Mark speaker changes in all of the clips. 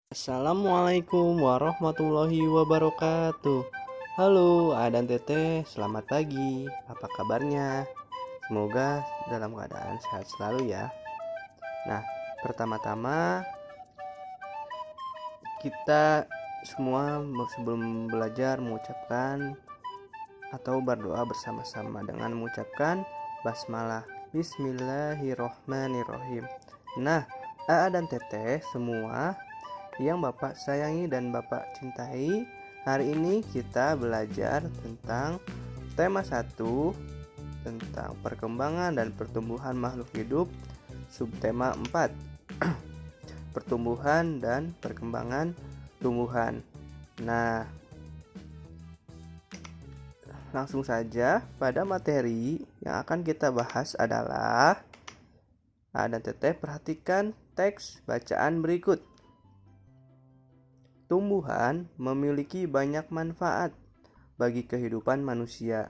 Speaker 1: Assalamualaikum warahmatullahi wabarakatuh. Halo Adan Teteh, selamat pagi. Apa kabarnya? Semoga dalam keadaan sehat selalu ya. Nah, pertama-tama kita semua sebelum belajar mengucapkan atau berdoa bersama-sama dengan mengucapkan basmalah. Bismillahirrohmanirrohim. Nah, Aa dan Teteh semua yang Bapak sayangi dan Bapak cintai, hari ini kita belajar tentang tema 1 tentang perkembangan dan pertumbuhan makhluk hidup, subtema 4 pertumbuhan dan perkembangan tumbuhan. Nah, langsung saja pada materi yang akan kita bahas adalah dan Teteh perhatikan teks bacaan berikut. Tumbuhan memiliki banyak manfaat bagi kehidupan manusia.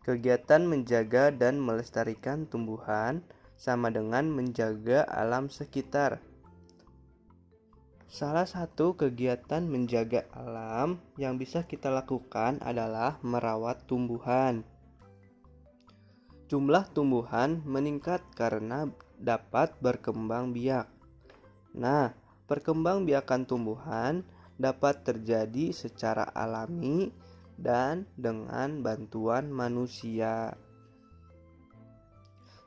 Speaker 1: Kegiatan menjaga dan melestarikan tumbuhan sama dengan menjaga alam sekitar. Salah satu kegiatan menjaga alam yang bisa kita lakukan adalah merawat tumbuhan. Jumlah tumbuhan meningkat karena dapat berkembang biak. Nah, perkembangbiakan tumbuhan dapat terjadi secara alami dan dengan bantuan manusia.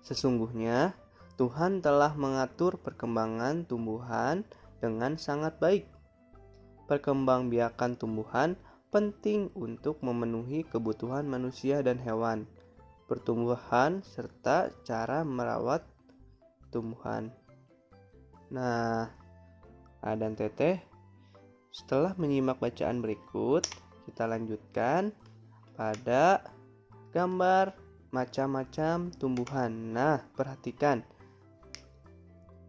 Speaker 1: Sesungguhnya, Tuhan telah mengatur perkembangan tumbuhan dengan sangat baik. Perkembangbiakan tumbuhan penting untuk memenuhi kebutuhan manusia dan hewan, pertumbuhan, serta cara merawat tumbuhan. Nah, dan Teteh, setelah menyimak bacaan berikut, kita lanjutkan pada gambar macam-macam tumbuhan. Nah, perhatikan.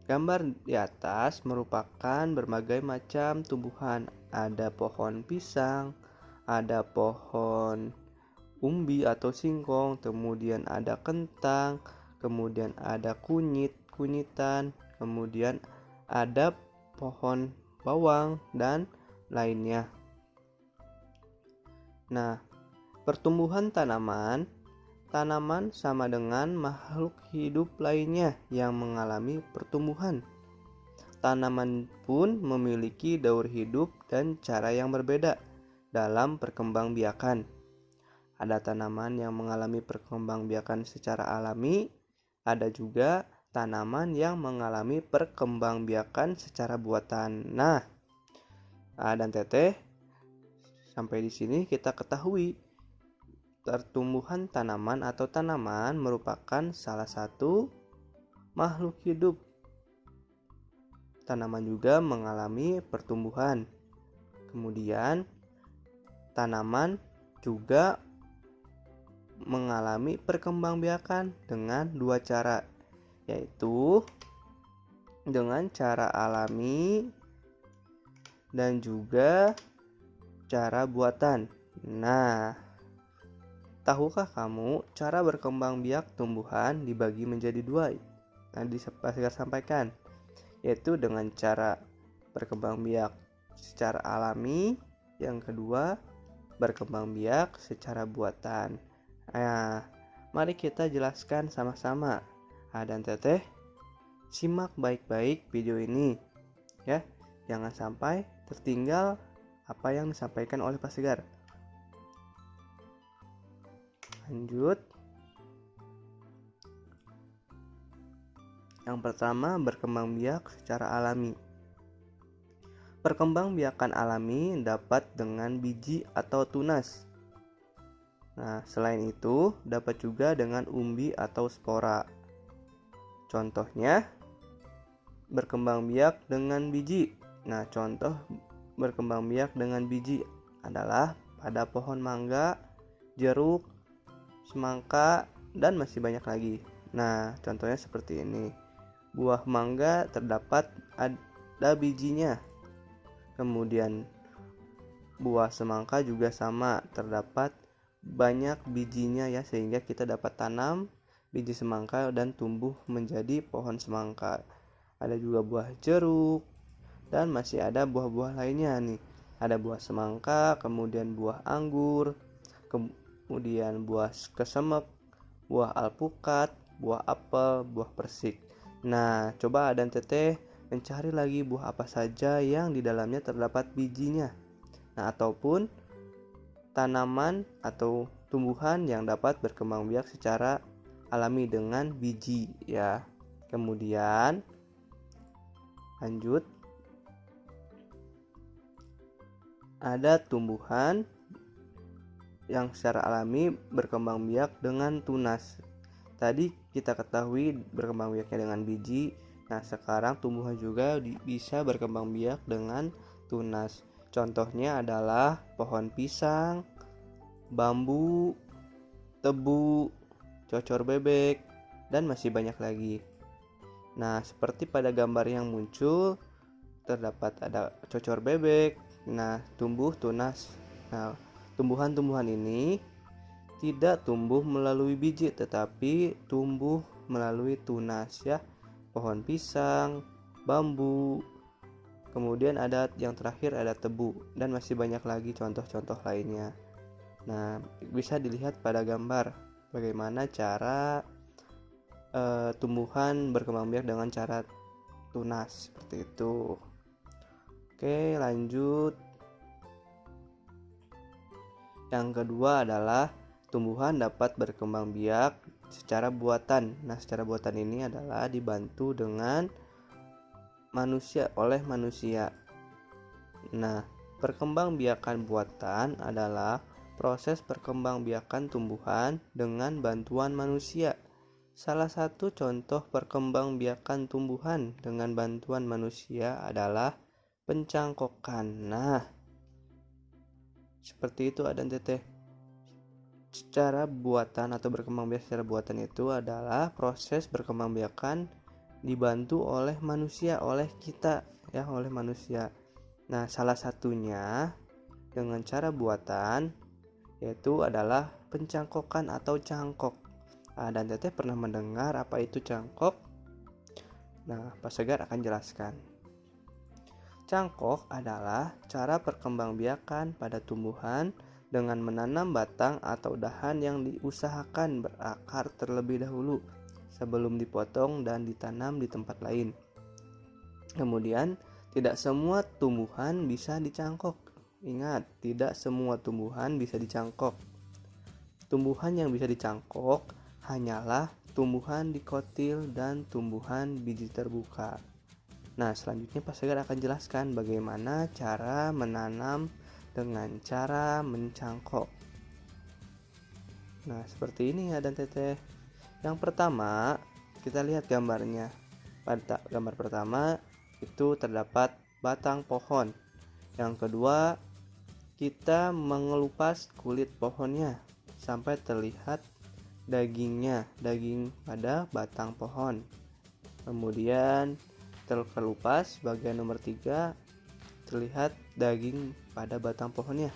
Speaker 1: Gambar di atas merupakan berbagai macam tumbuhan. Ada pohon pisang, ada pohon umbi atau singkong, kemudian ada kentang, kemudian ada kunyitan, kemudian ada pohon bawang dan lainnya. Nah, pertumbuhan tanaman sama dengan makhluk hidup lainnya yang mengalami pertumbuhan. Tanaman pun memiliki daur hidup dan cara yang berbeda dalam perkembangbiakan. Ada tanaman yang mengalami perkembangbiakan secara alami, ada juga tanaman yang mengalami perkembangbiakan secara buatan. Nah, dan Teteh, sampai di sini kita ketahui pertumbuhan tanaman atau tanaman merupakan salah satu makhluk hidup. Tanaman juga mengalami pertumbuhan. Kemudian, tanaman juga mengalami perkembangbiakan dengan dua cara, yaitu dengan cara alami dan juga cara buatan. Nah, tahukah kamu cara berkembang biak tumbuhan dibagi menjadi dua? Tadi saya sampaikan, yaitu dengan cara berkembang biak secara alami, yang kedua berkembang biak secara buatan. Nah, mari kita jelaskan sama-sama. Dan Teteh, simak baik-baik video ini ya. Jangan sampai tertinggal apa yang disampaikan oleh Pak Segar. Lanjut. Yang pertama, berkembang biak secara alami. Perkembangbiakan alami dapat dengan biji atau tunas. Nah, selain itu dapat juga dengan umbi atau spora. Contohnya, berkembang biak dengan biji. Nah, contoh berkembang biak dengan biji adalah pada pohon mangga, jeruk, semangka, dan masih banyak lagi. Nah, contohnya seperti ini. Buah mangga terdapat ada bijinya. Kemudian buah semangka juga sama, terdapat banyak bijinya ya, sehingga kita dapat tanam biji semangka dan tumbuh menjadi pohon semangka. Ada juga buah jeruk, dan masih ada buah-buah lainnya nih. Ada buah semangka, kemudian buah anggur, kemudian buah kesemek, buah alpukat, buah apel, buah persik. Nah, coba Adan Teteh mencari lagi buah apa saja yang di dalamnya terdapat bijinya. Nah, ataupun tanaman atau tumbuhan yang dapat berkembang biak secara alami dengan biji ya. Kemudian lanjut, ada tumbuhan yang secara alami berkembang biak dengan tunas. Tadi kita ketahui berkembang biaknya dengan biji. Nah, sekarang tumbuhan juga bisa berkembang biak dengan tunas. Contohnya adalah pohon pisang, bambu, tebu, cocor bebek, dan masih banyak lagi. Nah, seperti pada gambar yang muncul, terdapat ada cocor bebek. Nah, tumbuh tunas. Nah, tumbuhan-tumbuhan ini tidak tumbuh melalui biji, tetapi tumbuh melalui tunas ya. Pohon pisang, bambu, kemudian ada yang terakhir ada tebu, dan masih banyak lagi contoh-contoh lainnya. Nah, bisa dilihat pada gambar bagaimana cara tumbuhan berkembang biak dengan cara tunas seperti itu. Oke, lanjut. Yang kedua adalah tumbuhan dapat berkembang biak secara buatan. Nah, secara buatan ini adalah dibantu dengan oleh manusia. Nah, perkembangbiakan buatan adalah proses perkembangbiakan tumbuhan dengan bantuan manusia. Salah satu contoh perkembangbiakan tumbuhan dengan bantuan manusia adalah pencangkokan. Nah, seperti itu Adan Teteh. Secara buatan atau berkembang biak secara buatan itu adalah proses berkembangbiakan dibantu oleh manusia, oleh kita ya, oleh manusia. Nah, salah satunya dengan cara buatan yaitu adalah pencangkokan atau cangkok. Dan Teteh pernah mendengar apa itu cangkok? Nah, Pak Segar akan jelaskan. Cangkok adalah cara perkembangbiakan pada tumbuhan dengan menanam batang atau dahan yang diusahakan berakar terlebih dahulu sebelum dipotong dan ditanam di tempat lain. Kemudian, tidak semua tumbuhan bisa dicangkok. Ingat, tidak semua tumbuhan bisa dicangkok. Tumbuhan yang bisa dicangkok hanyalah tumbuhan dikotil dan tumbuhan biji terbuka. Nah, selanjutnya Pak Segar akan jelaskan bagaimana cara menanam dengan cara mencangkok. Nah, seperti ini ya dan Teteh. Yang pertama, kita lihat gambarnya. Pada gambar pertama itu terdapat batang pohon. Yang kedua, kita mengelupas kulit pohonnya sampai terlihat dagingnya, daging pada batang pohon. Kemudian terkelupas bagian nomor 3, terlihat daging pada batang pohonnya.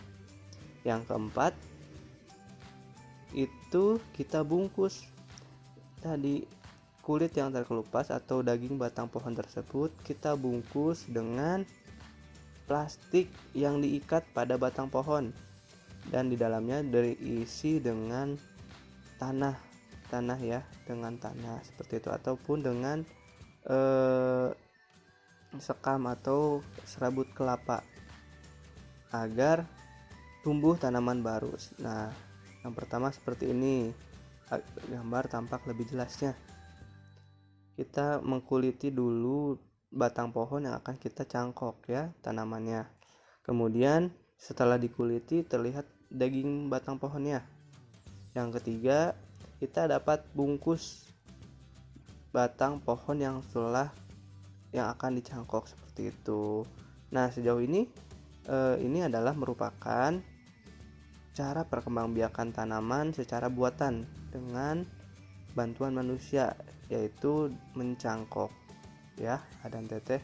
Speaker 1: Yang keempat, itu kita bungkus tadi kulit yang terkelupas atau daging batang pohon tersebut, kita bungkus dengan plastik yang diikat pada batang pohon dan di dalamnya diisi dengan tanah ya, dengan tanah seperti itu, ataupun dengan sekam atau serabut kelapa agar tumbuh tanaman baru. Nah, yang pertama seperti ini, gambar tampak lebih jelasnya. Kita mengkuliti dulu batang pohon yang akan kita cangkok ya, tanamannya. Kemudian setelah dikuliti terlihat daging batang pohonnya. Yang ketiga, kita dapat bungkus batang pohon yang akan dicangkok seperti itu. Nah, sejauh ini adalah merupakan cara perkembangbiakan tanaman secara buatan dengan bantuan manusia, yaitu mencangkok ya Adan Teteh.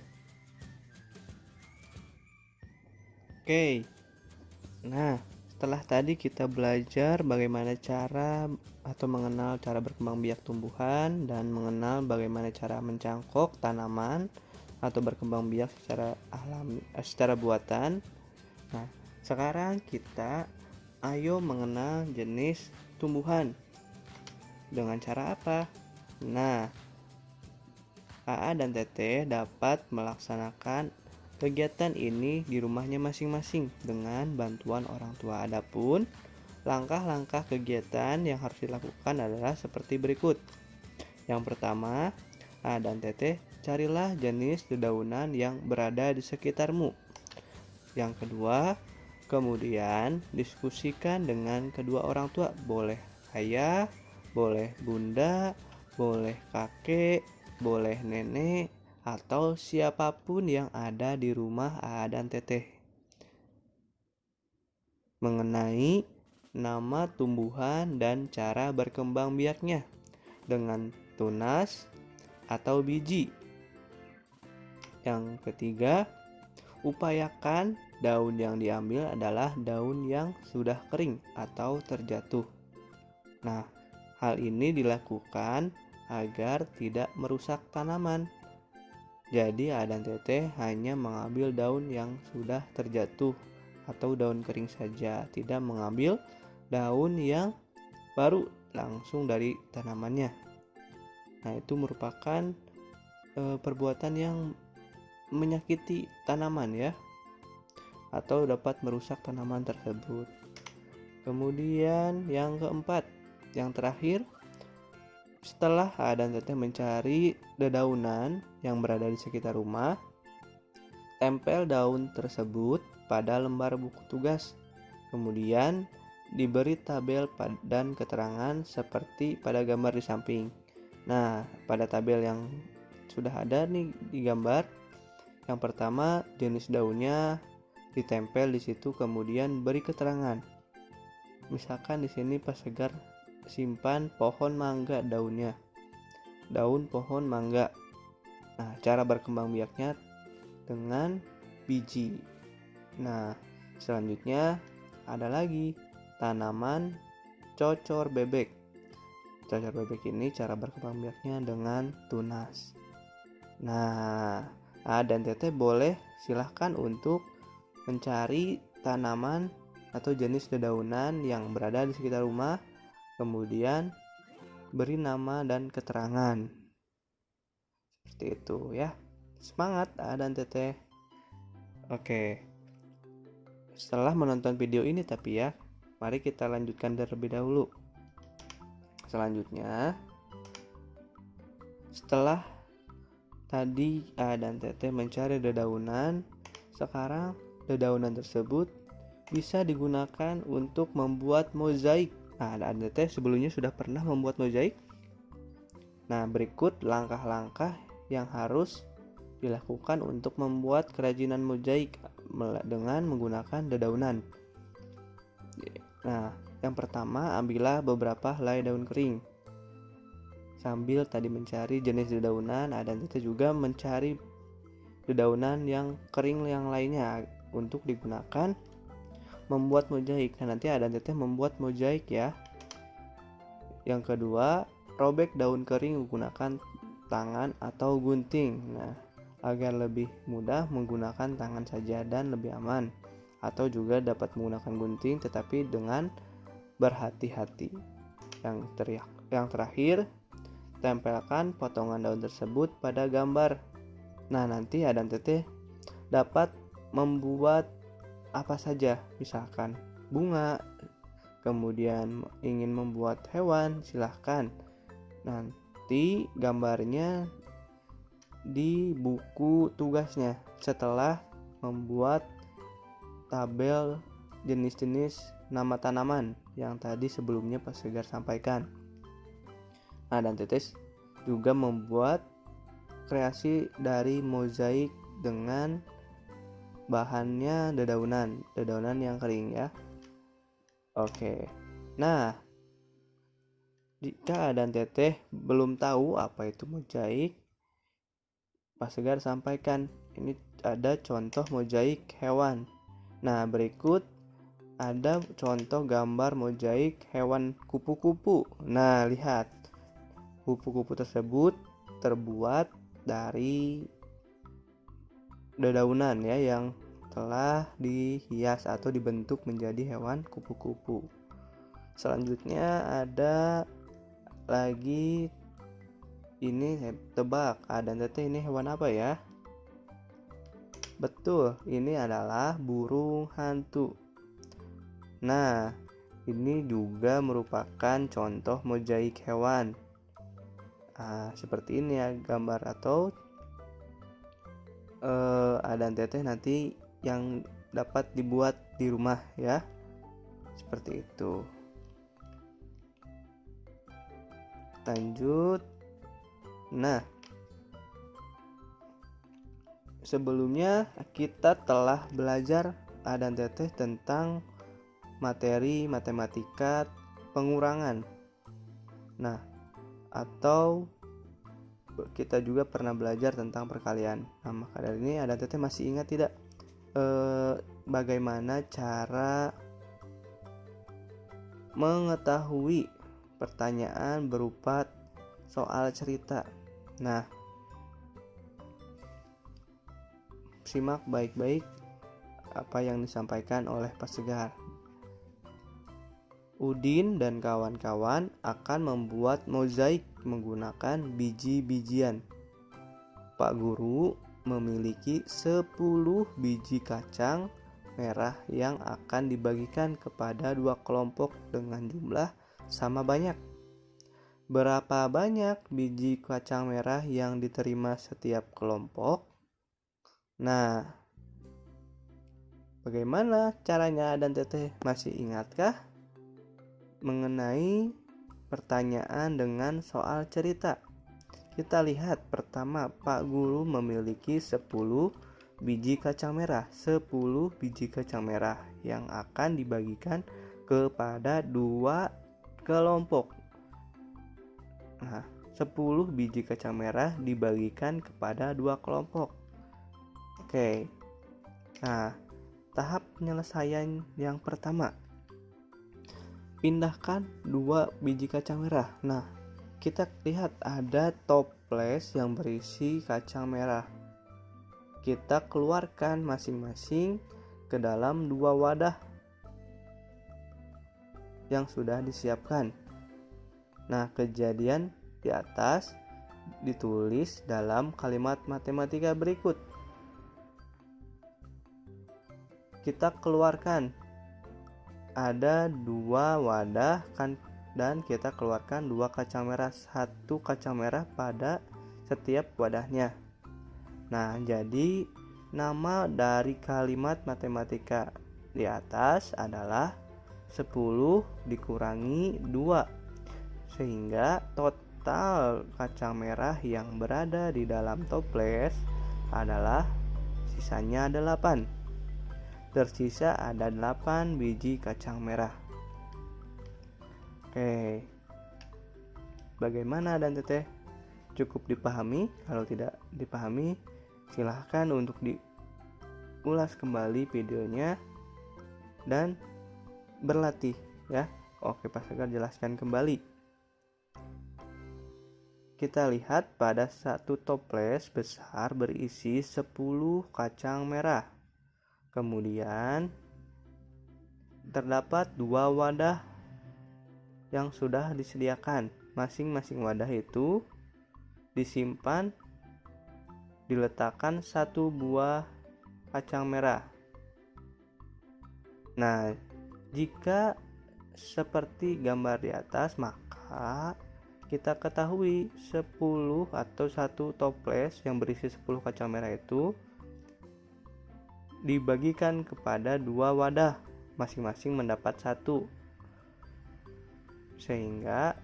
Speaker 1: Oke. Nah, setelah tadi kita belajar bagaimana cara atau mengenal cara berkembang biak tumbuhan dan mengenal bagaimana cara mencangkok tanaman. atau berkembang biak secara alami, secara buatan. Nah, sekarang kita ayo mengenal jenis tumbuhan. Dengan cara apa? Nah, AA dan Teteh dapat melaksanakan kegiatan ini di rumahnya masing-masing dengan bantuan orang tua. Adapun langkah-langkah kegiatan yang harus dilakukan adalah seperti berikut. Yang pertama, AA dan Teteh carilah jenis dedaunan yang berada di sekitarmu. Yang kedua, kemudian diskusikan dengan kedua orang tua, boleh ayah, boleh bunda, boleh kakek, boleh nenek, atau siapapun yang ada di rumah AA dan Teteh mengenai nama tumbuhan dan cara berkembang biaknya dengan tunas atau biji. Yang ketiga, upayakan daun yang diambil adalah daun yang sudah kering atau terjatuh. Nah, hal ini dilakukan agar tidak merusak tanaman. Jadi AA dan Teteh hanya mengambil daun yang sudah terjatuh atau daun kering saja, tidak mengambil daun yang baru langsung dari tanamannya. Nah, itu merupakan perbuatan yang menyakiti tanaman ya, atau dapat merusak tanaman tersebut. Kemudian yang keempat, yang terakhir, setelah AA dan Teteh mencari dedaunan yang berada di sekitar rumah, tempel daun tersebut pada lembar buku tugas. Kemudian diberi tabel dan keterangan seperti pada gambar di samping. Nah, pada tabel yang sudah ada nih di gambar, yang pertama jenis daunnya ditempel di situ, kemudian beri keterangan. Misalkan di sini pas segar simpan pohon mangga daunnya, daun pohon mangga. Nah, cara berkembang biaknya dengan biji. Nah, selanjutnya ada lagi tanaman cocor bebek. Cocor bebek ini cara berkembang biaknya dengan tunas. Nah, AA dan Teteh boleh silahkan untuk mencari tanaman atau jenis dedaunan yang berada di sekitar rumah, kemudian beri nama dan keterangan. Seperti itu ya. Semangat AA dan Teteh. Oke. Setelah menonton video ini tapi ya, mari kita lanjutkan terlebih dahulu. Selanjutnya, setelah tadi AA dan Teteh mencari dedaunan, sekarang dedaunan tersebut bisa digunakan untuk membuat mozaik. Nah, AA dan Teteh sebelumnya sudah pernah membuat mozaik. Nah, berikut langkah-langkah yang harus dilakukan untuk membuat kerajinan mozaik dengan menggunakan dedaunan. Nah, yang pertama, ambillah beberapa helai daun kering. Sambil tadi mencari jenis dedaunan, AA dan Teteh juga mencari dedaunan yang kering yang lainnya untuk digunakan membuat mozaik. Nah, nanti AA dan Teteh membuat mozaik ya. Yang kedua, robek daun kering menggunakan tangan atau gunting. Nah, agar lebih mudah menggunakan tangan saja dan lebih aman, atau juga dapat menggunakan gunting tetapi dengan berhati-hati. Yang terakhir, tempelkan potongan daun tersebut pada gambar. Nah, nanti AA dan Teteh dapat membuat apa saja, misalkan bunga, kemudian ingin membuat hewan, silahkan. Nanti gambarnya di buku tugasnya setelah membuat tabel jenis-jenis nama tanaman yang tadi sebelumnya Pak Segar sampaikan. Nah, dan Teteh juga membuat kreasi dari mozaik dengan bahannya dedaunan yang kering ya. Oke. Nah, jika AA dan Teteh belum tahu apa itu mozaik, Pak Segar sampaikan ini ada contoh mozaik hewan. Nah, berikut ada contoh gambar mozaik hewan kupu-kupu. Nah, lihat, kupu-kupu tersebut terbuat dari dedaunan ya yang telah dihias atau dibentuk menjadi hewan kupu-kupu. Selanjutnya ada lagi, ini tebak, dan teteh ini hewan apa ya? Betul, ini adalah burung hantu. Nah, ini juga merupakan contoh mozaik hewan. Seperti ini ya gambar atau dan teteh nanti yang dapat dibuat di rumah ya. Seperti itu. Lanjut. Nah, sebelumnya kita telah belajar dan teteh tentang materi matematika pengurangan. Nah, atau kita juga pernah belajar tentang perkalian. Nah, maka dari ini ada teteh masih ingat tidak bagaimana cara mengetahui pertanyaan berupa soal cerita? Nah, simak baik-baik apa yang disampaikan oleh Pak Segar. Udin dan kawan-kawan akan membuat mozaik menggunakan biji-bijian. Pak Guru memiliki 10 biji kacang merah yang akan dibagikan kepada 2 kelompok dengan jumlah sama banyak. Berapa banyak biji kacang merah yang diterima setiap kelompok? Nah, bagaimana caranya dan teteh masih ingatkah mengenai pertanyaan dengan soal cerita? Kita lihat pertama, Pak Guru memiliki 10 biji kacang merah. 10 biji kacang merah yang akan dibagikan kepada 2 kelompok. Nah, 10 biji kacang merah dibagikan kepada 2 kelompok. Oke. Nah, tahap penyelesaian yang pertama, pindahkan 2 biji kacang merah. Nah, kita lihat ada toples yang berisi kacang merah. Kita keluarkan masing-masing ke dalam 2 wadah yang sudah disiapkan. Nah, kejadian di atas ditulis dalam kalimat matematika berikut. Kita keluarkan, ada 2 wadah kan, dan kita keluarkan 2 kacang merah, 1 kacang merah pada setiap wadahnya. Nah, jadi nama dari kalimat matematika di atas adalah 10 dikurangi 2, sehingga total kacang merah yang berada di dalam toples adalah sisanya 8. Tersisa ada 8 biji kacang merah. Oke. Bagaimana dan teteh? Cukup dipahami? Kalau tidak dipahami, silahkan untuk diulas kembali videonya dan berlatih ya. Oke, Pak Segar jelaskan kembali. Kita lihat pada satu toples besar berisi 10 kacang merah. Kemudian terdapat 2 wadah yang sudah disediakan. Masing-masing wadah itu disimpan, diletakkan 1 buah kacang merah. Nah, jika seperti gambar di atas, maka kita ketahui 10 atau 1 toples yang berisi 10 kacang merah itu dibagikan kepada 2 wadah, masing-masing mendapat 1. Sehingga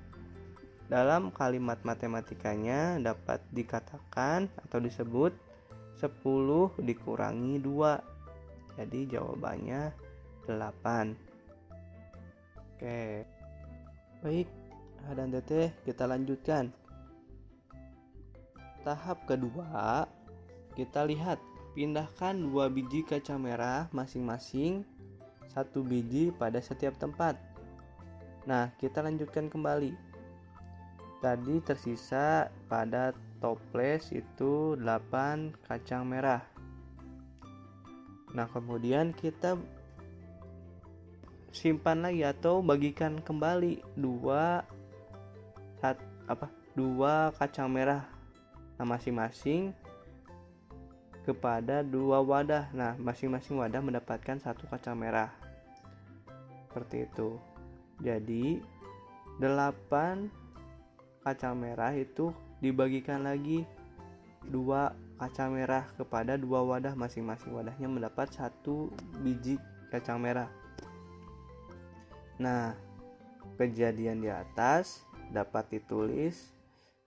Speaker 1: dalam kalimat matematikanya dapat dikatakan atau disebut 10 dikurangi 2. Jadi jawabannya 8. Oke. Baik, dan teteh kita lanjutkan. Tahap kedua, kita lihat, pindahkan 2 biji kacang merah masing-masing 1 biji pada setiap tempat. Nah, kita lanjutkan kembali. Tadi tersisa pada toples itu 8 kacang merah. Nah, kemudian kita simpan lagi atau bagikan kembali dua kacang merah masing-masing kepada dua wadah. Nah, masing-masing wadah mendapatkan satu kacang merah. Seperti itu. Jadi 8 kacang merah itu dibagikan lagi 2 kacang merah kepada dua wadah, masing-masing wadahnya mendapat 1 biji kacang merah. Nah, kejadian di atas dapat ditulis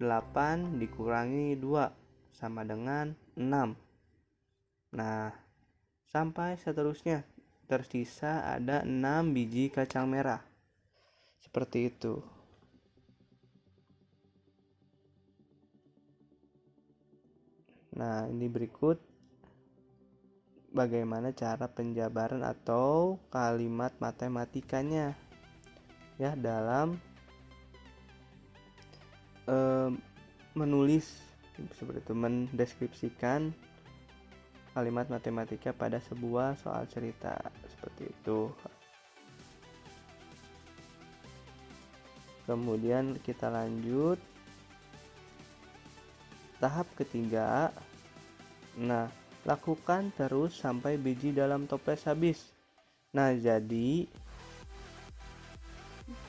Speaker 1: 8 dikurangi 2 sama dengan 6. Nah, sampai seterusnya tersisa ada 6 biji kacang merah. Seperti itu. Nah, ini berikut bagaimana cara penjabaran atau kalimat matematikanya ya dalam menulis seperti itu, mendeskripsikan kalimat matematika pada sebuah soal cerita seperti itu. Kemudian kita lanjut tahap ketiga. Nah, lakukan terus sampai biji dalam toples habis. Nah, jadi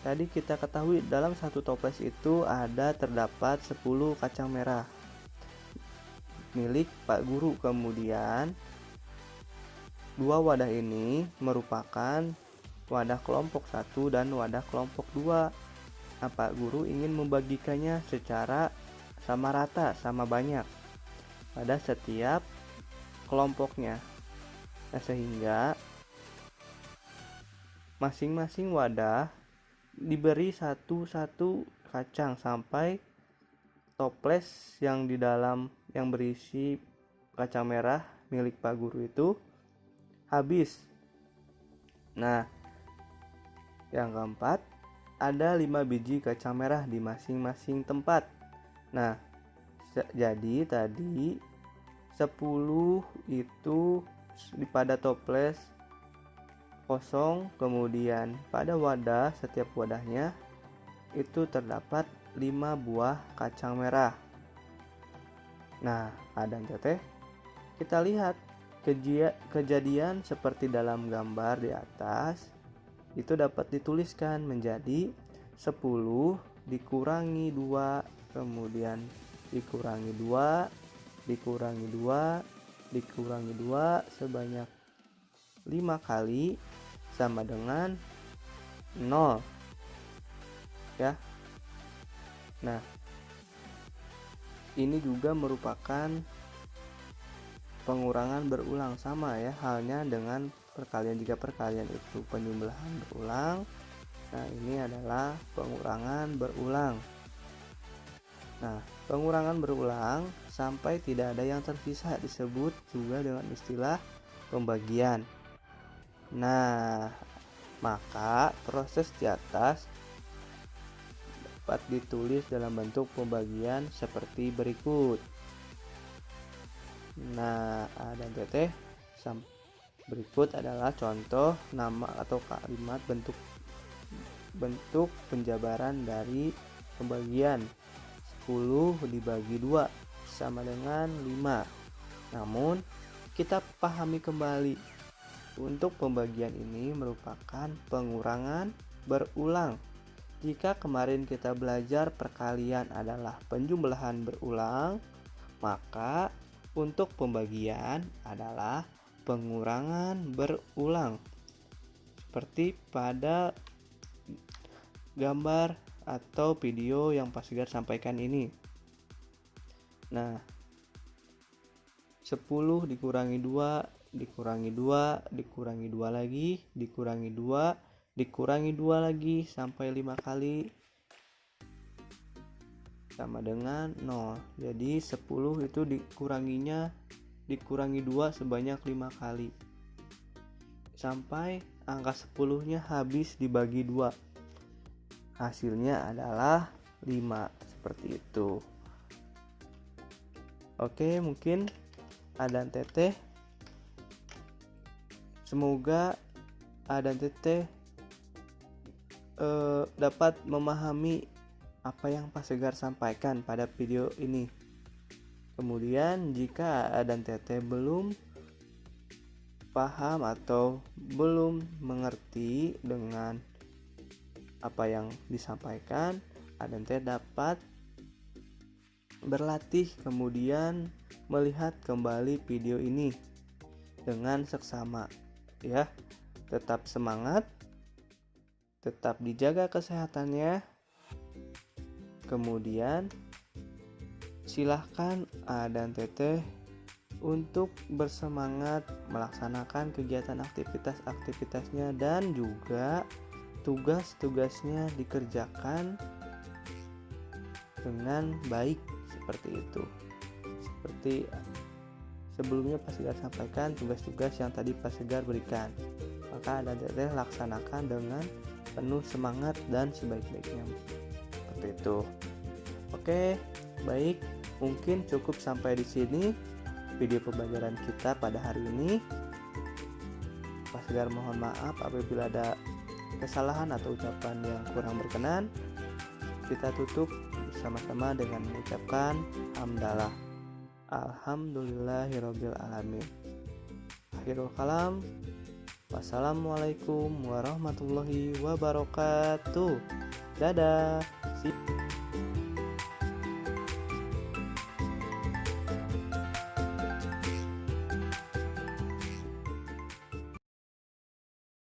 Speaker 1: tadi kita ketahui dalam satu toples itu terdapat 10 kacang merah milik Pak Guru. Kemudian dua wadah ini merupakan wadah kelompok 1 dan wadah kelompok 2. Nah, Pak Guru ingin membagikannya secara sama rata, sama banyak pada setiap kelompoknya. Nah, sehingga masing-masing wadah diberi satu kacang sampai toples yang di dalam yang berisi kacang merah milik Pak Guru itu habis. Nah, yang keempat, ada 5 biji kacang merah di masing-masing tempat. Nah, jadi tadi 10 itu pada toples kosong, kemudian pada wadah, setiap wadahnya itu terdapat 5 buah kacang merah. Nah, dan teteh, kita lihat kejadian seperti dalam gambar di atas itu dapat dituliskan menjadi 10 dikurangi 2, kemudian dikurangi 2, dikurangi 2, dikurangi 2 sebanyak 5 kali sama dengan 0. Ya. Nah, ini juga merupakan pengurangan berulang, sama ya halnya dengan perkalian. Jika perkalian itu penjumlahan berulang, nah ini adalah pengurangan berulang. Nah, pengurangan berulang sampai tidak ada yang tersisa disebut juga dengan istilah pembagian. Nah, maka proses di atas dapat ditulis dalam bentuk pembagian seperti berikut. Nah, dan teteh, berikut adalah contoh nama atau kalimat bentuk penjabaran dari pembagian. 10 dibagi 2 sama dengan 5. Namun, kita pahami kembali, untuk pembagian ini merupakan pengurangan berulang. Jika kemarin kita belajar perkalian adalah penjumlahan berulang, maka untuk pembagian adalah pengurangan berulang. Seperti pada gambar atau video yang Pak Sigar sampaikan ini. Nah, 10 dikurangi 2, dikurangi 2, dikurangi 2 lagi, dikurangi 2, dikurangi 2 lagi sampai 5 kali sama dengan 0. Jadi 10 itu dikurangi 2 sebanyak 5 kali sampai angka 10-nya habis dibagi 2. Hasilnya adalah 5, seperti itu. Oke, mungkin Adan Teteh Semoga A dan Teteh dapat memahami apa yang Pak Segar sampaikan pada video ini. Kemudian jika A dan Teteh belum paham atau belum mengerti dengan apa yang disampaikan, A dan Teteh dapat berlatih kemudian melihat kembali video ini dengan seksama ya. Tetap semangat, tetap dijaga kesehatannya. Kemudian silahkan A dan Teteh untuk bersemangat melaksanakan kegiatan aktivitas-aktivitasnya dan juga tugas-tugasnya dikerjakan dengan baik seperti itu. Seperti sebelumnya Pak Segar sampaikan tugas-tugas yang tadi Pak Segar berikan, maka A dan Teteh laksanakan dengan penuh semangat dan sebaik-baiknya. Seperti itu. Oke, baik. Mungkin cukup sampai di sini video pembelajaran kita pada hari ini. Pak Segar mohon maaf apabila ada kesalahan atau ucapan yang kurang berkenan. Kita tutup bersama-sama dengan mengucapkan hamdalah. Alhamdulillahirabbil alamin. Akhirul kalam. Wassalamualaikum warahmatullahi wabarakatuh. Dadah.